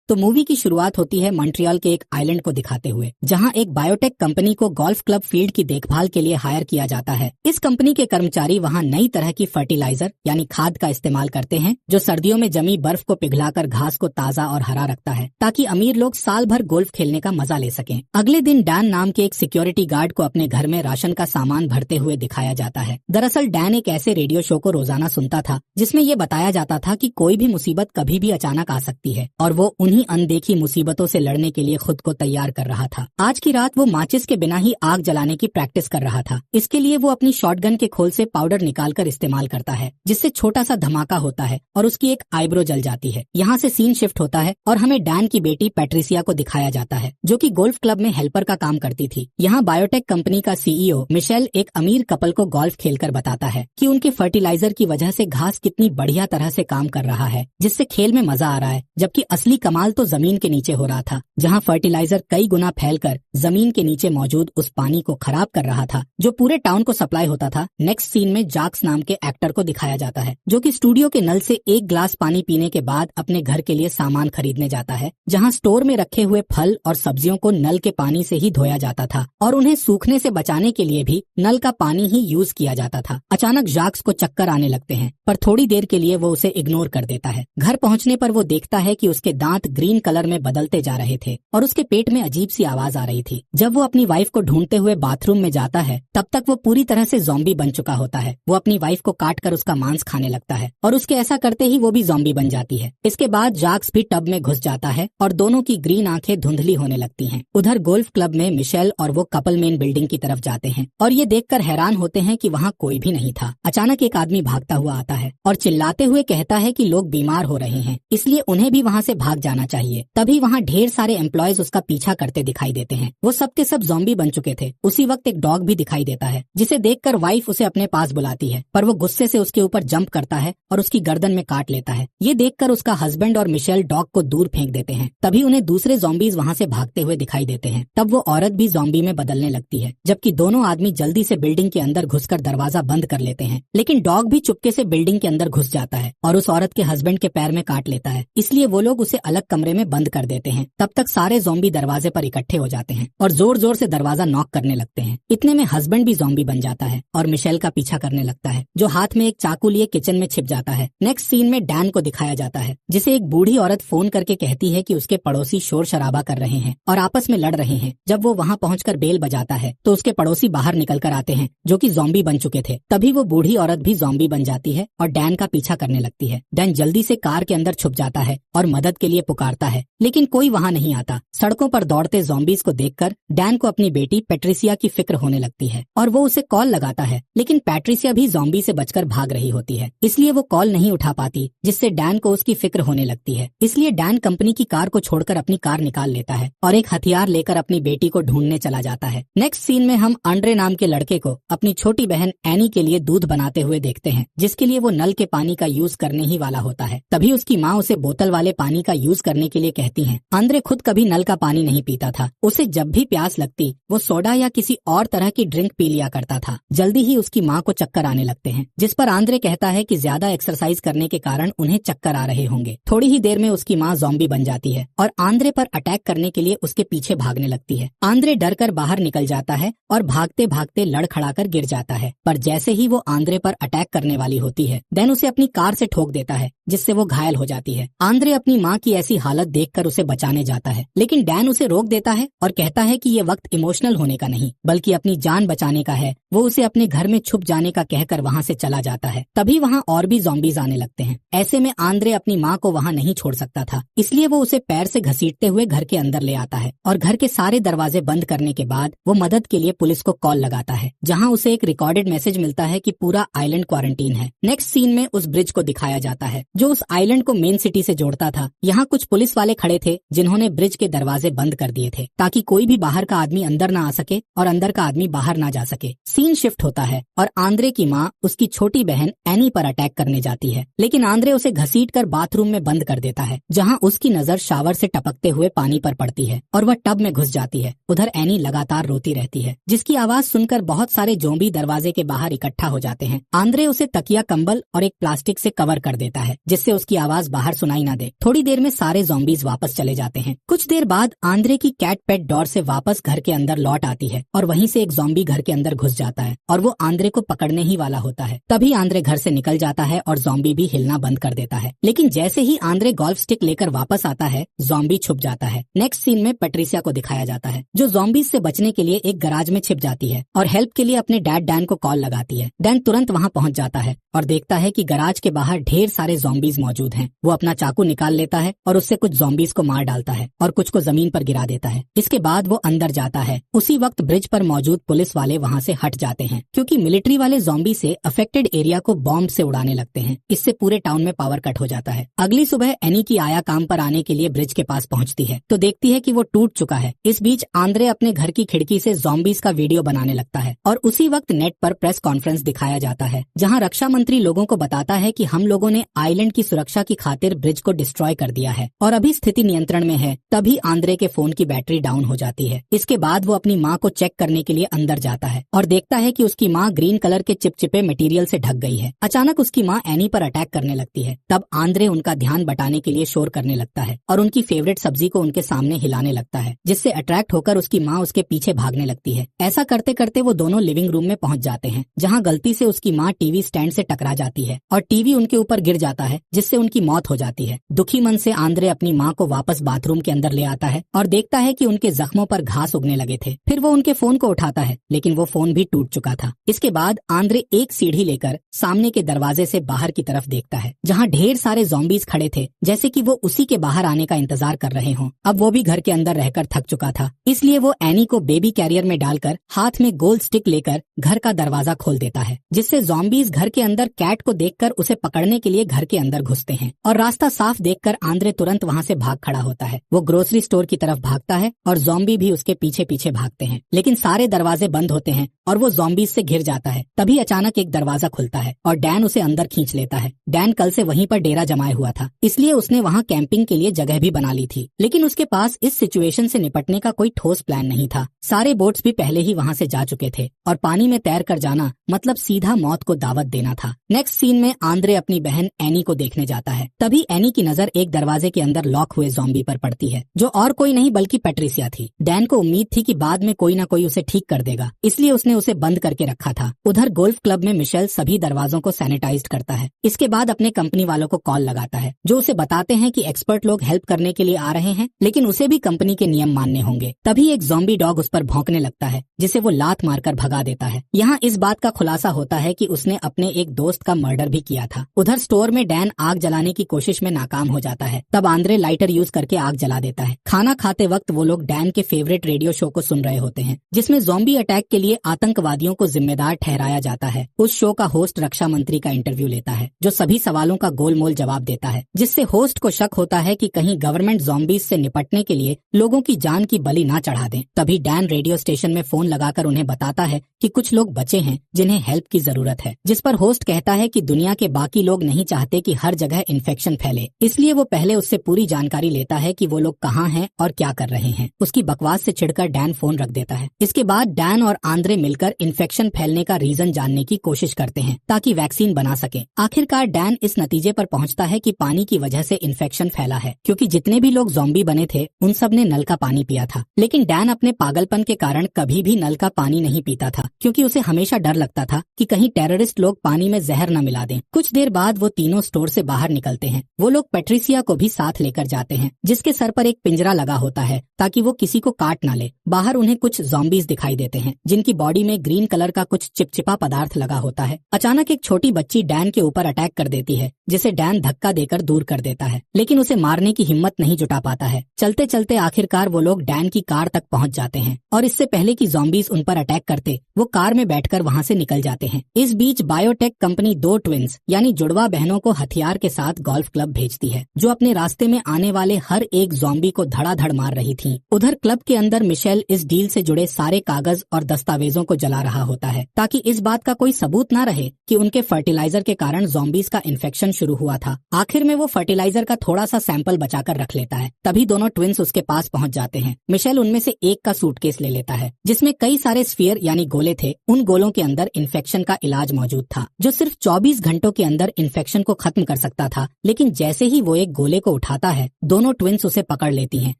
तो मूवी की शुरुआत होती है मॉन्ट्रियल के एक आइलैंड को दिखाते हुए, जहां एक बायोटेक कंपनी को गोल्फ क्लब फील्ड की देखभाल के लिए हायर किया जाता है। इस कंपनी के कर्मचारी वहां नई तरह की फर्टिलाइजर यानी खाद का इस्तेमाल करते हैं, जो सर्दियों में जमी बर्फ को पिघलाकर घास को ताजा और हरा रखता है, ताकि अमीर लोग साल भर गोल्फ खेलने का मजा ले सकें। अगले दिन डैन नाम के एक सिक्योरिटी गार्ड को अपने घर में राशन का सामान भरते हुए दिखाया जाता है। दरअसल डैन एक ऐसे रेडियो शो को रोजाना सुनता था जिसमें ये बताया जाता था कि कोई भी मुसीबत कभी भी अचानक आ सकती है, और वो उन्हीं अनदेखी मुसीबतों से लड़ने के लिए खुद को तैयार कर रहा था। आज की रात वो माचिस के बिना ही आग जलाने की प्रैक्टिस कर रहा था। इसके लिए वो अपनी शॉटगन के खोल से पाउडर निकालकर इस्तेमाल करता है, जिससे छोटा सा धमाका होता है और उसकी एक आईब्रो जल जाती है। यहाँ से सीन शिफ्ट होता है और हमें डैन की बेटी पैट्रिसिया को दिखाया जाता है, जो कि गोल्फ क्लब में हेल्पर का काम करती थी। यहाँ बायोटेक कंपनी का सीईओ मिशेल एक अमीर कपल को गोल्फ खेलकर बताता है कि उनके फर्टिलाइजर की वजह से घास कितनी बढ़िया तरह से काम कर रहा है, जिससे खेल में मजा आ रहा है, जबकि असली कमाल तो जमीन के नीचे हो रहा था, जहाँ फर्टिलाइजर कई गुना फैलकर जमीन के नीचे मौजूद उस पानी को खराब कर रहा था जो पूरे टाउन को सप्लाई होता था। नेक्स्ट सीन में जाक्स नाम के एक्टर को दिखाया जाता है, जो कि स्टूडियो के नल से एक ग्लास पानी पीने के बाद अपने घर के लिए सामान खरीदने जाता है, जहाँ स्टोर में रखे हुए फल और सब्जियों को नल के पानी से ही धोया जाता था और उन्हें सूखने से बचाने के लिए भी नल का पानी ही यूज किया जाता था। अचानक जाक्स को चक्कर आने लगते हैं, पर थोड़ी देर के लिए वो उसे इग्नोर कर देता है। घर पहुंचने पर वो देखता है कि उसके दांत ग्रीन कलर में बदलते जा रहे थे और उसके पेट में अजीब सी आवाज आ रही थी। जब वो अपनी वाइफ को ढूंढते हुए बाथरूम में जाता है, तब तक वो पूरी तरह से ज़ॉम्बी बन चुका होता है। वो अपनी वाइफ को काट कर उसका मांस खाने लगता है और उसके ऐसा करते ही वो भी ज़ॉम्बी बन जाती है। इसके बाद जाक्स भी टब में घुस जाता है और दोनों की ग्रीन आंखें धुंधली होने लगती हैं। उधर गोल्फ क्लब में मिशेल और वो कपल मेन बिल्डिंग की तरफ जाते हैं और ये देखकर हैरान होते हैं कि वहाँ कोई भी नहीं था। अचानक एक आदमी भागता हुआ आता है और चिल्लाते हुए कहता है कि लोग बीमार हो रहे हैं, इसलिए उन्हें भी वहाँ से भाग जाना चाहिए। तभी वहाँ ढेर सारे एम्प्लॉयज उसका पीछा करते दिखाई देते हैं। वो सब के सब ज़ॉम्बी बन चुके थे। उसी वक्त एक डॉग भी दिखाई देता है, जिसे देखकर वाइफ उसे अपने पास बुलाती है, पर वो गुस्से से उसके ऊपर जंप करता है और उसकी गर्दन में काट लेता है। ये देखकर उसका हस्बैंड और मिशेल डॉग को दूर फेंक देते हैं। तभी उन्हें दूसरे ज़ॉम्बीज वहाँ से भागते हुए दिखाई देते हैं। तब वो औरत भी ज़ॉम्बी में बदलने लगती है, जबकि दोनों आदमी जल्दी से बिल्डिंग के अंदर घुसकर दरवाजा बंद कर लेते हैं। लेकिन डॉग भी चुपके से बिल्डिंग के अंदर घुस जाता है और उस औरत के हस्बैंड के पैर में काट लेता है, इसलिए वो लोग उसे अलग कमरे में बंद कर देते हैं। तब तक सारे ज़ॉम्बी दरवाजे पर इकट्ठे हो जाते हैं और जोर जोर से दरवाजा नॉक करने लगते हैं। इतने में हस्बैंड भी ज़ॉम्बी बन जाता है और मिशेल का पीछा करने लगता है, जो हाथ में एक चाकू लिए किचन में छिप जाता है। नेक्स्ट सीन में डैन को दिखाया जाता है, जिसे एक बूढ़ी औरत फोन करके कहती है कि उसके पड़ोसी शोर शराबा कर रहे हैं और आपस में लड़ रहे हैं। जब वो वहाँ पहुंचकर बेल बजाता है तो उसके पड़ोसी बाहर निकल कर आते हैं, जो कि ज़ॉम्बी बन चुके थे। तभी वो बूढ़ी औरत भी ज़ॉम्बी बन जाती है और डैन का पीछा करने लगती है। डैन जल्दी से कार के अंदर छुप जाता है और मदद के लिए पुकारता है, लेकिन कोई वहाँ नहीं आता। सड़कों पर दौड़ते ज़ॉम्बीज को देखकर डैन को अपनी बेटी पैट्रिसिया की फिक्र होने लगती है और वो उसे कॉल लगाता है, लेकिन पैट्रिसिया भी ज़ॉम्बी से बचकर भाग रही होती है, इसलिए वो कॉल नहीं उठा पाती, जिससे डैन को उसकी फिक्र होने लगती है। इसलिए डैन कंपनी की कार को छोड़कर अपनी कार निकाल लेता है और एक हथियार लेकर अपनी बेटी को ढूंढने चला जाता है। नेक्स्ट सीन में हम आंड्रे नाम के लड़के को अपनी छोटी बहन एनी के लिए दूध बनाते हुए देखते हैं, जिसके लिए वो नल के पानी का यूज करने ही वाला होता है। तभी उसकी माँ उसे बोतल वाले पानी का यूज करने के लिए कहती है। आंद्रे खुद कभी नल का पानी नहीं पीता था। उसे जब भी प्यास लगती वो सोडा या किसी और तरह की ड्रिंक पी लिया करता था। जल्दी ही उसकी माँ को चक्कर आने लगते हैं, जिस पर आंद्रे कहता है कि ज्यादा एक्सरसाइज करने के कारण उन्हें चक्कर आ रहे होंगे। थोड़ी ही देर में उसकी माँ ज़ॉम्बी बन जाती है और आंद्रे पर अटैक करने के लिए उसके पीछे भागने लगती है। आंद्रे डर कर बाहर निकल जाता है और भागते भागते लड़खड़ाकर गिर जाता है, पर जैसे ही वो आंद्रे पर अटैक करने वाली होती है, डैन उसे अपनी कार से ठोक देता है, जिससे वो घायल हो जाती है। आंद्रे अपनी माँ की ऐसी हालत देखकर उसे बचाने जाता है, लेकिन डैन उसे रोक देता है और कहता है कि ये वक्त इमोशनल होने का नहीं बल्कि अपनी जान बचाने का है। वो उसे अपने घर में छुप जाने का कहकर वहाँ से चला जाता है। तभी वहाँ और भी ज़ॉम्बीज आने लगते हैं। ऐसे में आंद्रे अपनी माँ को वहाँ नहीं छोड़ सकता था, इसलिए वो उसे पैर से घसीटते हुए घर के अंदर ले आता है और घर के सारे दरवाजे बंद करने के बाद वो मदद के लिए पुलिस को कॉल लगाता है, जहाँ उसे एक रिकॉर्डेड मैसेज मिलता है कि पूरा आइलैंड क्वारंटीन है। नेक्स्ट सीन में उस ब्रिज को दिखाया जाता है जो उस आइलैंड को मेन सिटी से जोड़ता था। यहाँ कुछ पुलिस वाले खड़े थे जिन्होंने ब्रिज के दरवाजे बंद कर दिए थे ताकि कोई भी बाहर का आदमी अंदर ना आ सके और अंदर का आदमी बाहर ना जा सके। सीन शिफ्ट होता है और आंद्रे की माँ उसकी छोटी बहन एनी पर अटैक करने जाती है, लेकिन आंद्रे उसे घसीटकर बाथरूम में बंद कर देता है, जहाँ उसकी नजर शावर से टपकते हुए पानी पर पड़ती है और वह टब में घुस जाती है। उधर एनी लगातार रोती रहती है, जिसकी आवाज सुनकर बहुत सारे ज़ॉम्बी दरवाजे के बाहर इकट्ठा हो जाते हैं। आंद्रे उसे तकिया, कंबल और एक प्लास्टिक से कवर कर देता है, जिससे उसकी आवाज बाहर सुनाई ना दे। थोड़ी देर में सारे ज़ॉम्बीज वापस चले जाते हैं। कुछ देर बाद आंद्रे की कैट पेट डोर से वापस घर के अंदर लौट आती है और वहीं से एक ज़ॉम्बी घर के अंदर घुस जाता है और वो आंद्रे को पकड़ने ही वाला होता है। तभी आंद्रे घर से निकल जाता है और ज़ॉम्बी भी हिलना बंद कर देता है। लेकिन जैसे ही आंद्रे गोल्फ स्टिक लेकर वापस आता है, ज़ॉम्बी छुप जाता है। नेक्स्ट सीन में पैट्रिसिया को दिखाया जाता है, जो ज़ॉम्बीज से बचने के लिए एक गराज में छिप जाती है और हेल्प के लिए अपने डैड डैन को कॉल लगाती है। डैन तुरंत वहाँ पहुँच जाता है और देखता है कि गराज के बाहर ढेर सारे ज़ॉम्बीज मौजूद हैं। वो अपना चाकू निकाल लेता है और उससे कुछ ज़ॉम्बीज को मार डालता है और कुछ को जमीन पर गिरा देता है। इसके बाद वो अंदर जाता है। उसी वक्त ब्रिज पर मौजूद पुलिस वाले वहाँ से हट जाते हैं, क्योंकि मिलिट्री वाले ज़ॉम्बी से अफेक्टेड एरिया को बॉम्ब से उड़ाने लगते हैं। इससे पूरे टाउन में पावर कट हो जाता है। अगली सुबह एनी की आया काम पर आने के लिए ब्रिज के पास पहुँचती है तो देखती है कि वो टूट चुका है। इस बीच आंद्रे अपने घर की खिड़की से ज़ॉम्बीज का वीडियो बनाने लगता है और उसी वक्त नेट पर प्रेस कॉन्फ्रेंस दिखाया जाता है, जहां रक्षा मंत्री लोगों को बताता है कि हम लोगों ने आइलैंड की सुरक्षा की खातिर ब्रिज को डिस्ट्रॉय कर दिया है और अभी स्थिति नियंत्रण में है। तभी आंद्रे के फोन की बैटरी डाउन हो जाती है। इसके बाद वो अपनी माँ को चेक करने के लिए अंदर जाता है और देखता है कि उसकी माँ ग्रीन कलर के चिपचिपे मटेरियल से ढक गई है। अचानक उसकी माँ एनी पर अटैक करने लगती है। तब आंद्रे उनका ध्यान बटाने के लिए शोर करने लगता है और उनकी फेवरेट सब्जी को उनके सामने हिलाने लगता है, जिससे अट्रैक्ट होकर उसकी माँ उसके पीछे भागने लगती है। ऐसा करते करते वो दोनों लिविंग रूम में पहुंच जाते हैं, जहां गलती से उसकी माँ टीवी स्टैंड से टकरा जाती है और टीवी उनके ऊपर गिर जाता है, जिससे उनकी मौत हो जाती है। दुखी मन से आंद्रे अपनी माँ को वापस बाथरूम के अंदर ले आता है और देखता है कि उनके जख्मों पर घास उगने लगे थे। फिर वो उनके फोन को उठाता है, लेकिन वो फोन भी टूट चुका था। इसके बाद आंद्रे एक सीढ़ी लेकर सामने के दरवाजे से बाहर की तरफ देखता है, जहाँ ढेर सारे ज़ॉम्बीज खड़े थे, जैसे कि वो उसी के बाहर आने का इंतजार कर रहे हों। अब वो भी घर के अंदर रहकर थक चुका था, इसलिए वो एनी को बेबी कैरियर में डालकर हाथ में गोल स्टिक लेकर घर का दरवाजा खोल देता है, जिससे ज़ॉम्बीज घर के अंदर कैट को देखकर उसे पकड़ने के लिए घर के अंदर घुसते हैं। और रास्ता साफ देखकर आंद्रे तुरंत वहाँ से भाग खड़ा होता है। वो ग्रोसरी स्टोर की तरफ भागता है और ज़ॉम्बी भी उसके पीछे पीछे भागते हैं, लेकिन सारे दरवाजे बंद होते हैं और वो ज़ॉम्बीज से घिर जाता है। तभी अचानक एक दरवाजा खुलता है और डैन उसे अंदर खींच लेता है। डैन कल से वहीं पर डेरा जमाए हुआ था, इसलिए उसने वहाँ कैंपिंग के लिए जगह भी बना ली थी, लेकिन उसके पास इस सिचुएशन से निपटने का कोई ठोस प्लान नहीं था। सारे बोट्स भी पहले ही वहाँ से जा चुके थे और पानी में तैर कर जाना मतलब सीधा मौत को दावत देना था। नेक्स्ट सीन में आंद्रे अपनी बहन एनी को देखने जाता है। तभी एनी की नजर एक दरवाजे के अंदर लॉक हुए ज़ॉम्बी पर पड़ती है, जो और कोई नहीं बल्कि पैट्रिसिया थी। डैन को उम्मीद थी कि बाद में कोई ना कोई उसे ठीक कर देगा, इसलिए उसने उसे बंद करके रखा था। उधर गोल्फ क्लब में मिशेल सभी दरवाजों को सैनिटाइज करता है। इसके बाद अपने कंपनी वालों को कॉल लगाता है, जो उसे बताते हैं कि एक्सपर्ट लोग हेल्प करने के लिए आ रहे हैं, लेकिन उसे भी कंपनी के नियम मानने होंगे। तभी एक ज़ॉम्बी डॉग उस पर भौंकने लगता है, जिसे वो लात मारकर भगा देता है। यहाँ इस बात का खुलासा होता है कि उसने अपने एक दोस्त का मर्डर भी किया था। उधर स्टोर में डैन आग जलाने की कोशिश में नाकाम हो जाता है। तब आंद्रे लाइटर यूज करके आग जला देता है। खाना खाते वक्त वो लोग डैन के फेवरेट रेडियो शो को सुन रहे होते हैं, जिसमें ज़ॉम्बी अटैक के लिए आतंकवादियों को जिम्मेदार ठहराया जाता है। उस शो का होस्ट रक्षा मंत्री का इंटरव्यू लेता है, जो सभी सवालों का गोलमोल जवाब देता है, जिससे होस्ट को शक होता है कि कहीं गवर्नमेंट ज़ॉम्बीज से निपटने के लिए लोगों की जान की बलि ना चढ़ा दें। तभी डैन रेडियो स्टेशन में फोन लगाकर उन्हें बताता है कि कुछ लोग बचे हैं जिन्हें हेल्प की जरूरत है, जिस पर होस्ट कहता है कि दुनिया के बाकी लोग नहीं चाहते कि हर जगह इन्फेक्शन फैले, इसलिए वो पहले उससे पूरी जानकारी लेता है कि वो लोग कहाँ हैं और क्या कर रहे हैं। उसकी बकवास से चिढ़कर डैन फोन रख देता है। इसके बाद डैन और आंद्रे मिलकर इन्फेक्शन फैलने का रीजन जानने की कोशिश करते हैं ताकि वैक्सीन बना सके। आखिरकार डैन इस नतीजे पर पहुंचता है कि पानी की वजह से इन्फेक्शन फैला है, क्योंकि जितने भी लोग ज़ॉम्बी बने थे उन सब ने नल का पानी पिया था। लेकिन डैन अपने पागलपन के कारण कभी भी नल का पानी नहीं पीता था, क्योंकि उसे हमेशा डर लगता था कि कहीं टेररिस्ट लोग पानी में जहर न मिला दें। कुछ देर बाद वो तीनों स्टोर से बाहर निकलते हैं। वो लोग पैट्रिसिया को भी साथ लेकर जाते हैं, जिसके सर पर एक पिंजरा लगा होता है ताकि वो किसी को काट ना ले। बाहर उन्हें कुछ ज़ॉम्बीज दिखाई देते हैं, जिनकी बॉडी में ग्रीन कलर का कुछ चिपचिपा पदार्थ लगा होता है। अचानक एक छोटी बच्ची डैन के ऊपर अटैक कर देती है, जिसे डैन धक्का देकर दूर कर देता है, लेकिन उसे मारने की हिम्मत नहीं जुटा पाता है। चलते चलते आखिरकार वो लोग डैन की कार तक पहुंच जाते हैं और इससे पहले कि ज़ॉम्बीज उन पर अटैक करते, वो कार में बैठकर वहां से निकल जाते हैं। इस बीच बायोटेक कंपनी 2 ट्विंस यानी जुड़वा बहनों को हथियार के साथ गोल्फ क्लब भेजती है, जो अपने रास्ते में आने वाले हर एक ज़ॉम्बी को धड़ाधड़ मार रही थीं। उधर क्लब के अंदर मिशेल इस डील से जुड़े सारे कागज और दस्तावेजों को जला रहा होता है, ताकि इस बात का कोई सबूत न रहे कि उनके फर्टिलाइजर के कारण ज़ॉम्बीज का इन्फेक्शन शुरू हुआ था। आखिर में वो फर्टिलाइजर का थोड़ा सा सैंपल बचाकर रख लेता है। तभी दोनों ट्विंस उसके पास पहुंच जाते हैं। मिशेल उनमें से एक का सूटकेस ले लेता है, जिसमें कई सारे स्फीयर यानी गोले थे। उन गोलों के अंदर इन्फेक्शन का इलाज मौजूद था, जो सिर्फ 24 घंटों के अंदर इन्फेक्शन को खत्म कर सकता था, लेकिन जैसे ही वो एक गोले को उठाता है, दोनों ट्विंस उसे पकड़ लेती हैं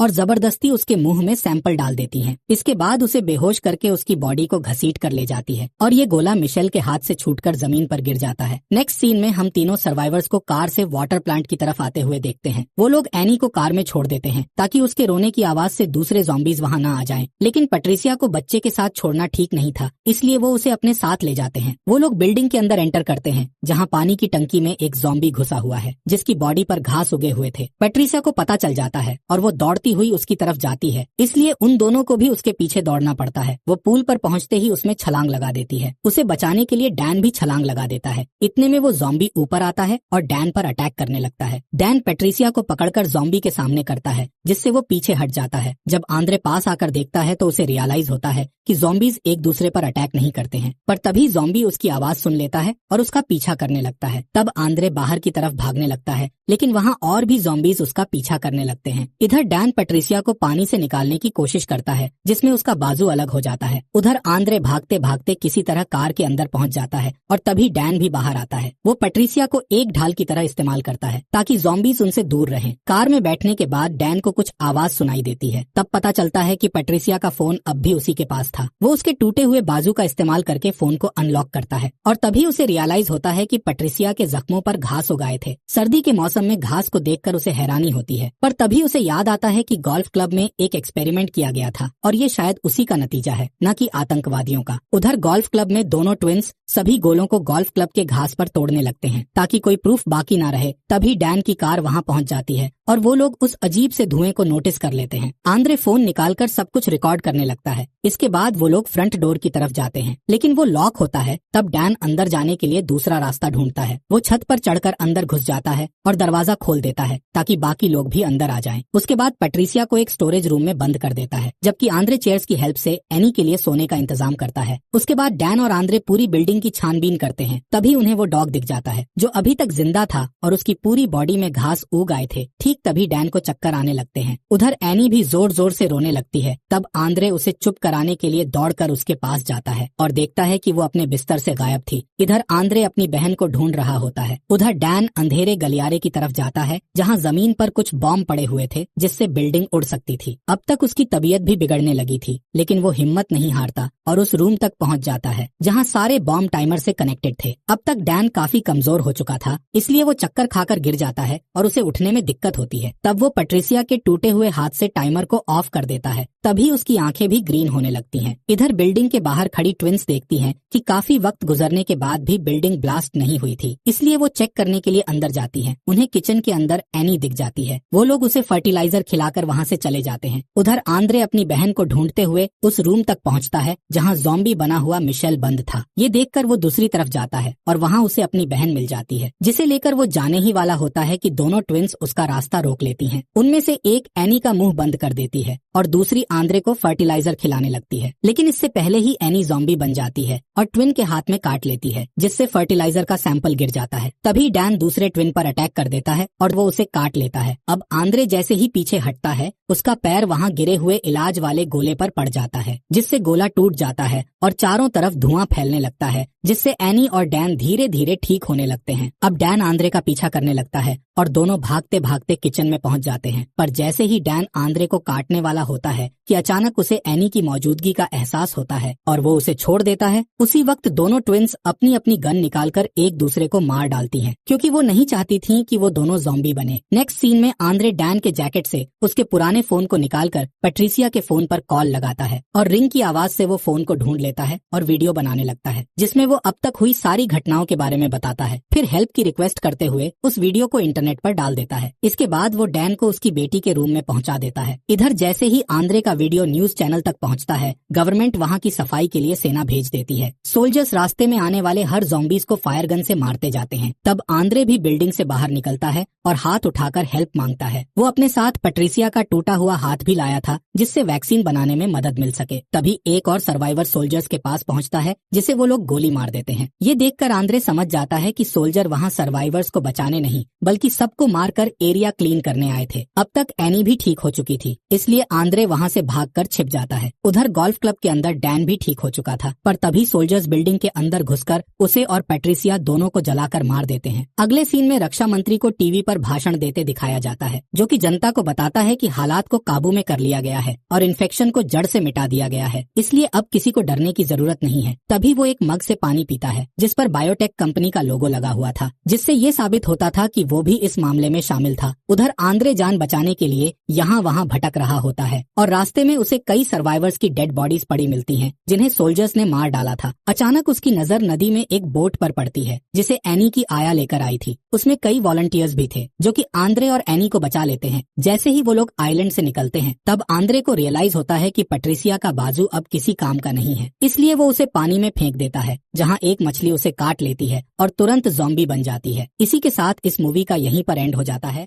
और जबरदस्ती उसके मुंह में सैंपल डाल देती हैं। इसके बाद उसे बेहोश करके उसकी बॉडी को घसीट कर ले जाती है और ये गोला मिशेल के हाथ से छूटकर जमीन पर गिर जाता है। नेक्स्ट सीन में हम तीनों सर्वाइवर्स को कार से वाटर प्लांट की तरफ आते हुए देखते हैं। वो लोग एनी को कार में छोड़ देते हैं ताकि उसके रोने की आवाज से दूसरे ज़ॉम्बीज वहाँ न आ जाएं। लेकिन पैट्रिसिया को बच्चे के साथ छोड़ना ठीक नहीं था, इसलिए वो उसे अपने साथ ले जाते हैं। वो लोग बिल्डिंग के अंदर एंटर करते हैं जहाँ पानी की टंकी में एक ज़ॉम्बी घुसा हुआ है जिसकी बॉडी पर घास उगे हुए थे। पैट्रिसिया को पता चल जाता है और वो दौड़ती हुई उसकी तरफ जाती है, इसलिए उन दोनों को भी उसके पीछे दौड़ना पड़ता है। वो पूल पर पहुँचते ही उसमें छलांग लगा देती है। उसे बचाने के लिए डैन भी छलांग लगा देता है। इतने में वो ज़ॉम्बी ऊपर आता है और डैन पर अटैक करने लगता है। डैन पैट्रिसिया को पकड़कर ज़ॉम्बी के सामने करता है जिससे वो पीछे हट जाता है। जब आंद्रे पास आकर देखता है तो उसे रियलाइज होता है कि ज़ॉम्बीज एक दूसरे पर अटैक नहीं करते हैं, पर तभी ज़ॉम्बी उसकी आवाज सुन लेता है और उसका पीछा करने लगता है। तब आंद्रे बाहर की तरफ भागने लगता है, लेकिन वहाँ और भी ज़ॉम्बीज उसका पीछा करने लगते हैं। इधर डैन पैट्रिसिया को पानी से निकालने की कोशिश करता है जिसमें उसका बाजू अलग हो जाता है। उधर आंद्रे भागते भागते किसी तरह कार के अंदर पहुँच जाता है और तभी डैन भी बाहर आता है। वो पैट्रिसिया को एक ढाल की तरह इस्तेमाल करता है ताकि ज़ॉम्बीज उनसे दूर रहें। कार में बैठने के बाद डैन को कुछ आवाज सुनाई देती है। तब पता चलता है कि पैट्रिसिया का फोन अब भी उसी के पास था। वो उसके टूटे हुए बाजू का इस्तेमाल करके फोन को अनलॉक करता है और तभी उसे रियलाइज होता है कि पैट्रिसिया के जख्मों पर घास उगाए थे। सर्दी के मौसम में घास को देखकर उसे हैरानी होती है, पर तभी उसे याद आता है कि गोल्फ क्लब में एक एक्सपेरिमेंट किया गया था और ये शायद उसी का नतीजा है, न कि आतंकवादियों का। उधर गोल्फ क्लब में दोनों ट्विंस सभी गोलों को गोल्फ क्लब के घास पर तोड़ने लगते हैं ताकि कोई प्रूफ बाकी ना रहे। तभी डैन की कार वहाँ पहुँच जाती है और वो लोग उस अजीब से धुएं को नोटिस कर लेते हैं। आंद्रे फोन निकालकर सब कुछ रिकॉर्ड करने लगता है। इसके बाद वो लोग फ्रंट डोर की तरफ जाते हैं, लेकिन वो लॉक होता है। तब डैन अंदर जाने के लिए दूसरा रास्ता ढूंढता है। वो छत पर चढ़कर अंदर घुस जाता है और दरवाजा खोल देता है ताकि बाकी लोग भी अंदर आ जाएं। उसके बाद पैट्रिसिया को एक स्टोरेज रूम में बंद कर देता है, जबकि आंद्रे चेयर्स की हेल्प से एनी के लिए सोने का इंतजाम करता है। उसके बाद डैन और आंद्रे पूरी बिल्डिंग की छानबीन करते हैं। तभी उन्हें वो डॉग दिख जाता है जो अभी तक जिंदा था और उसकी पूरी बॉडी में घास उग आए थे। ठीक तभी डैन को चक्कर आने लगते हैं। उधर एनी भी जोर जोर से रोने लगती है। तब आंद्रे उसे चुप कराने के लिए दौड़कर उसके पास जाता है और देखता है कि वो अपने बिस्तर से गायब थी। इधर आंद्रे अपनी बहन को ढूंढ रहा होता है। उधर डैन अंधेरे गलियारे की तरफ जाता है जहाँ जमीन पर कुछ बॉम्ब पड़े हुए थे जिससे बिल्डिंग उड़ सकती थी। अब तक उसकी तबीयत भी बिगड़ने लगी थी, लेकिन वो हिम्मत नहीं हारता और उस रूम तक पहुँच जाता है जहाँ सारे बॉम्ब टाइमर से कनेक्टेड थे। अब तक डैन काफी कमजोर हो चुका था, इसलिए वो चक्कर खाकर गिर जाता है और उसे उठने में दिक्कत होती है। तब वो पैट्रिसिया के टूटे हुए हाथ से टाइमर को ऑफ कर देता है। तभी उसकी आंखें भी ग्रीन होने लगती हैं। इधर बिल्डिंग के बाहर खड़ी ट्विंस देखती हैं कि काफी वक्त गुजरने के बाद भी बिल्डिंग ब्लास्ट नहीं हुई थी, इसलिए वो चेक करने के लिए अंदर जाती हैं। उन्हें किचन के अंदर एनी दिख जाती है। वो लोग उसे फर्टिलाइजर खिलाकर वहाँ से चले जाते हैं। उधर आंद्रे अपनी बहन को ढूंढते हुए उस रूम तक पहुँचता है जहाँ ज़ॉम्बी बना हुआ मिशेल बंद था। ये देखकर वो दूसरी तरफ जाता है और वहाँ उसे अपनी बहन मिल जाती है, जिसे लेकर वो जाने ही वाला होता है कि दोनों ट्विंस उसका रास्ता रोक लेती हैं। उनमें से एक एनी का मुंह बंद कर देती है और दूसरी आंद्रे को फर्टिलाइजर खिलाने लगती है, लेकिन इससे पहले ही एनी ज़ॉम्बी बन जाती है और ट्विन के हाथ में काट लेती है, जिससे फर्टिलाइजर का सैंपल गिर जाता है। तभी डैन दूसरे ट्विन पर अटैक कर देता है और वो उसे काट लेता है। अब आंद्रे जैसे ही पीछे हटता है, उसका पैर वहाँ गिरे हुए इलाज वाले गोले पर पड़ जाता है, जिससे गोला टूट जाता है और चारों तरफ धुआं फैलने लगता है, जिससे एनी और डैन धीरे धीरे ठीक होने लगते हैं। अब डैन आंद्रे का पीछा करने लगता है और दोनों भागते भागते किचन में पहुंच जाते हैं। पर जैसे ही डैन आंद्रे को काटने वाला होता है कि अचानक उसे एनी की मौजूदगी का एहसास होता है और वो उसे छोड़ देता है। उसी वक्त दोनों ट्विंस अपनी अपनी गन निकालकर एक दूसरे को मार डालती हैं, क्योंकि वो नहीं चाहती थी कि वो दोनों ज़ॉम्बी बने। नेक्स्ट सीन में आंद्रे डैन के जैकेट से उसके पुराने फोन को निकालकर पैट्रिसिया के फोन पर कॉल लगाता है और रिंग की आवाज से वो फोन को ढूंढ लेता है और वीडियो बनाने लगता है, जिसमें वो अब तक हुई सारी घटनाओं के बारे में बताता है। फिर हेल्प की रिक्वेस्ट करते हुए उस वीडियो को इंटरनेट पर डाल देता है। इसके बाद वो डैन को उसकी बेटी के रूम में पहुंचा देता है। इधर जैसे ही आंद्रे का वीडियो न्यूज चैनल तक पहुंचता है, गवर्नमेंट वहां की सफाई के लिए सेना भेज देती है। सोल्जर्स रास्ते में आने वाले हर ज़ॉम्बीज को फायर गन से मारते जाते हैं। तब आंद्रे भी बिल्डिंग से बाहर निकलता है और हाथ उठाकर हेल्प मांगता है। वो अपने साथ पैट्रिसिया का टूटा हुआ हाथ भी लाया था, जिससे वैक्सीन बनाने में मदद मिल सके। तभी एक और सर्वाइवर सोल्जर्स के पास पहुंचता है, जिसे वो लोग गोली मार देते हैं। ये देखकर आंद्रे समझ जाता है कि सोल्जर वहां सर्वाइवर्स को बचाने नहीं, बल्कि सबको मारकर एरिया क्लीन करने आए थे। अब तक एनी भी ठीक हो चुकी थी, इसलिए आंद्रे वहाँ से भागकर छिप जाता है। उधर गोल्फ क्लब के अंदर डैन भी ठीक हो चुका था, पर तभी सोल्जर्स बिल्डिंग के अंदर घुसकर उसे और पैट्रिसिया दोनों को जलाकर मार देते हैं। अगले सीन में रक्षा मंत्री को टीवी पर भाषण देते दिखाया जाता है, जो कि जनता को बताता है कि हालात को काबू में कर लिया गया है और इन्फेक्शन को जड़ से मिटा दिया गया है, इसलिए अब किसी को डरने की जरूरत नहीं है। तभी वो एक मग से पानी पीता है जिस पर बायोटेक कंपनी का लोगो लगा हुआ था, जिससे ये साबित होता था कि वो भी इस मामले में शामिल था। उधर आंद्रे जान बचाने के लिए यहाँ वहाँ भटक रहा होता है और रास्ते में उसे कई सर्वाइवर्स की डेड बॉडीज पड़ी मिलती हैं, जिन्हें सोल्जर्स ने मार डाला था। अचानक उसकी नजर नदी में एक बोट पर पड़ती है जिसे एनी की आया लेकर आई थी। उसमें कई वॉलंटियर्स भी थे जो कि आंद्रे और एनी को बचा लेते हैं। जैसे ही वो लोग आइलैंड से निकलते हैं, तब आंद्रे को रियलाइज होता है कि पैट्रिसिया का बाजू अब किसी काम का नहीं है, इसलिए वो उसे पानी में फेंक देता है, जहाँ एक मछली उसे काट लेती है और तुरंत ज़ॉम्बी बन जाती है। इसी के साथ इस मूवी का यहीं पर एंड हो जाता है।